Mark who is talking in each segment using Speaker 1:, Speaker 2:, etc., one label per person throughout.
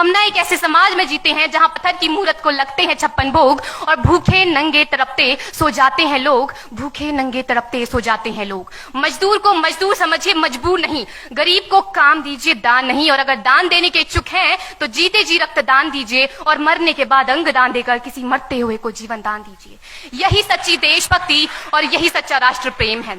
Speaker 1: हम ना एक ऐसे समाज में जीते हैं जहां पत्थर की मूरत को लगते हैं 56 भोग और भूखे नंगे तड़पते सो जाते हैं लोग, भूखे नंगे तड़पते सो जाते हैं लोग। मजदूर को मजदूर समझिए, मजबूर नहीं। गरीब को काम दीजिए, दान नहीं। और अगर दान देने के इच्छुक हैं तो जीते जी रक्तदान दीजिए और मरने के बाद अंग दान देकर किसी मरते हुए को जीवन दान दीजिए। यही सच्ची देशभक्ति और यही सच्चा राष्ट्र प्रेम है।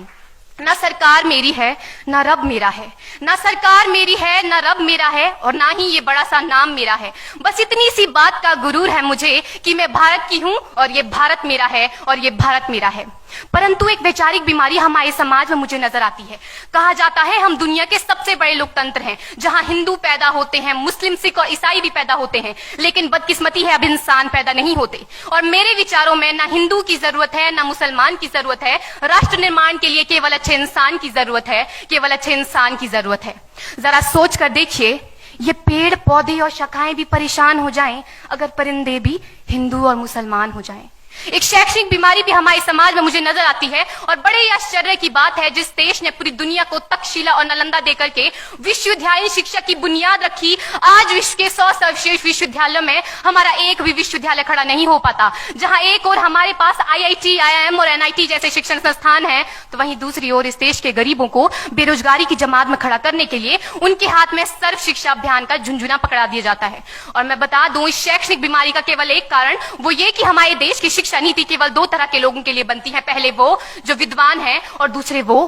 Speaker 1: ना सरकार मेरी है ना रब मेरा है, ना सरकार मेरी है ना रब मेरा है और ना ही ये बड़ा सा नाम मेरा है। बस इतनी सी बात का गुरूर है मुझे कि मैं भारत की हूं और ये भारत मेरा है और ये भारत मेरा है। परंतु एक वैचारिक बीमारी हमारे समाज में मुझे नजर आती है। कहा जाता है हम दुनिया के सबसे बड़े लोकतंत्र हैं, जहां हिंदू पैदा होते हैं, मुस्लिम, सिख और ईसाई भी पैदा होते हैं, लेकिन बदकिस्मती है अब इंसान पैदा नहीं होते। और मेरे विचारों में ना हिंदू की जरूरत है ना मुसलमान की जरूरत है। राष्ट्र निर्माण के लिए केवल अच्छे इंसान की जरूरत है, केवल अच्छे इंसान की जरूरत है। जरा सोच कर देखिए, ये पेड़ पौधे और शाखाएं भी परेशान हो जाएं अगर परिंदे भी हिंदू और मुसलमान हो जाएं। एक शैक्षणिक बीमारी भी हमारे समाज में मुझे नजर आती है और बड़े ही आश्चर्य की बात है, जिस देश ने पूरी दुनिया को तक्षशिला और नालंदा देकर के विश्वविद्यालय शिक्षा की बुनियाद रखी, आज विश्व के 100 सर्वश्रेष्ठ विश्वविद्यालयों में हमारा एक भी विश्वविद्यालय खड़ा नहीं हो पाता। जहां एक और हमारे पास IIT, IIM और NIT जैसे शिक्षण संस्थान हैं, तो वहीं दूसरी ओर इस देश के गरीबों को बेरोजगारी की जमात में खड़ा करने के लिए उनके हाथ में सर्व शिक्षा अभियान का झुंझुना पकड़ा दिया जाता है। और मैं बता दूं, इस शैक्षणिक बीमारी का केवल एक कारण वो ये कि हमारे देश की शिक्षा नीति केवल 2 तरह के लोगों के लिए बनती है। पहले वो जो विद्वान हैं और दूसरे वो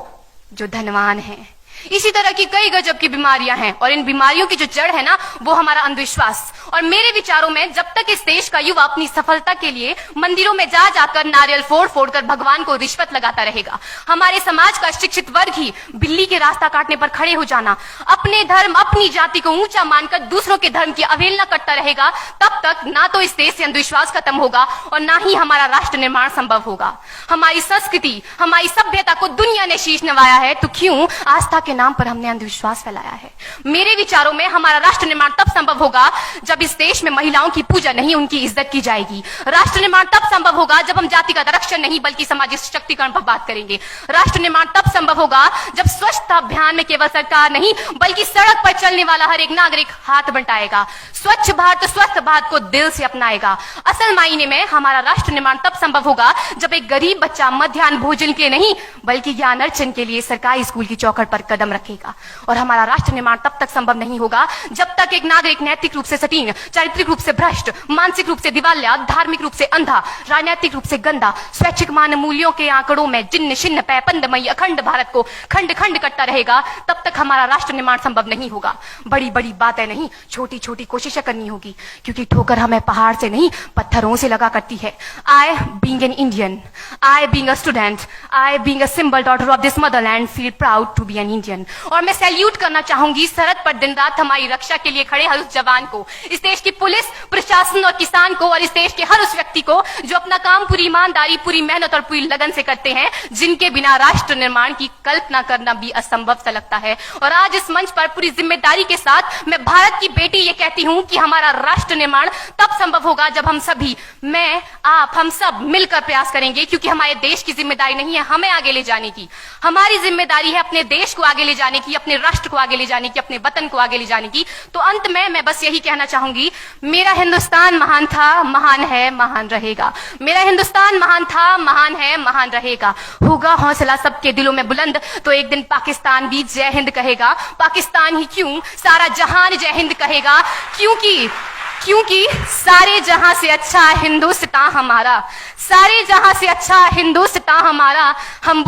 Speaker 1: जो धनवान हैं। इसी तरह की कई गजब की बीमारियां हैं और इन बीमारियों की जो जड़ है ना, वो हमारा अंधविश्वास। और मेरे विचारों में जब तक इस देश का युवा अपनी सफलता के लिए मंदिरों में जा जाकर नारियल फोड़ फोड़ कर भगवान को रिश्वत लगाता रहेगा, हमारे समाज का शिक्षित वर्ग ही बिल्ली के रास्ता काटने पर खड़े हो जाना, अपने धर्म अपनी जाति को ऊंचा मानकर दूसरों के धर्म की अवहेलना करता रहेगा, तब तक ना तो इस देश से अंधविश्वास खत्म होगा और ना ही हमारा राष्ट्र निर्माण संभव होगा। हमारी संस्कृति, हमारी सभ्यता को दुनिया ने शीश नवाया है, तो क्यों आस्था के नाम पर हमने अंधविश्वास फैलाया है? मेरे विचारों में हमारा राष्ट्र निर्माण तब संभव होगा जब इस देश में महिलाओं की पूजा नहीं, उनकी इज्जत की जाएगी। राष्ट्र निर्माण तब संभव होगा जब हम जातिगत आरक्षण नहीं बल्कि सामाजिक सशक्तिकरण पर बात करेंगे। राष्ट्र निर्माण तब संभव होगा जब स्वच्छता अभियान में केवल सरकार नहीं बल्कि सड़क पर चलने वाला हर एक नागरिक हाथ बंटाएगा, स्वच्छ भारत स्वस्थ भारत को दिल से अपनाएगा। असल मायने में हमारा राष्ट्र निर्माण तब संभव होगा जब एक गरीब बच्चा मध्याह्न भोजन के लिए नहीं बल्कि ज्ञान अर्जन के लिए सरकारी स्कूल की चौखट पर कदम रखेगा। और हमारा राष्ट्र निर्माण तब तक संभव नहीं होगा जब तक एक नागरिक नैतिक रूप से सटीन, चारित्रिक रूप से भ्रष्ट, मानसिक रूप से दिवालिया, धार्मिक रूप से अंधा, राजनीतिक रूप से गंदा, स्वैच्छिक मान मूल्यों के आंकड़ों में जिन्न शिन्न पैपंदमयी अखंड भारत को खंड खंड करता रहेगा, तब तक हमारा राष्ट्र निर्माण संभव नहीं होगा। बड़ी बड़ी बातें नहीं, छोटी छोटी कोशिशें करनी होगी, क्योंकि ठोकर हमें पहाड़ से नहीं पत्थरों से लगा करती है। I being an Indian, I being a student, I being a symbol daughter of this motherland feel proud to be an Indian। और मैं सैल्यूट करना चाहूंगी सरहद पर दिन रात हमारी रक्षा के लिए खड़े हर उस जवान को, इस देश की पुलिस, प्रशासन और किसान को, और इस देश के हर उस व्यक्ति को जो अपना काम पूरी ईमानदारी, पूरी मेहनत और पूरी लगन से करते हैं, जिनके बिना राष्ट्र निर्माण की कल्पना करना भी असंभव सा लगता है। और आज इस मंच पर पूरी जिम्मेदारी के साथ मैं भारत की बेटी ये कहती हूं कि हमारा राष्ट्र निर्माण तब संभव होगा जब हम सभी, मैं, आप, हम सब मिलकर प्रयास करेंगे, क्योंकि हमारे देश की जिम्मेदारी नहीं है हमें आगे ले जाने की, हमारी जिम्मेदारी है अपने देश को आगे ले जाने की, अपने राष्ट्र को आगे ले जाने की, अपने वतन को आगे ले जाने की। तो अंत में मैं बस यही कहना चाहूंगी, मेरा हिंदुस्तान महान था, महान है, महान रहेगा। मेरा हिंदुस्तान महान था, महान है, महान रहेगा। होगा हौसला सबके दिलों में बुलंद तो एक दिन पाकिस्तान भी जय हिंद कहेगा। पाकिस्तान ही क्यों, सारा जहान जय हिंद कहेगा, क्योंकि सारे जहां से अच्छा हिंदुस्तान हमारा, सारे जहां से अच्छा हिंदुस्तान हमारा। हम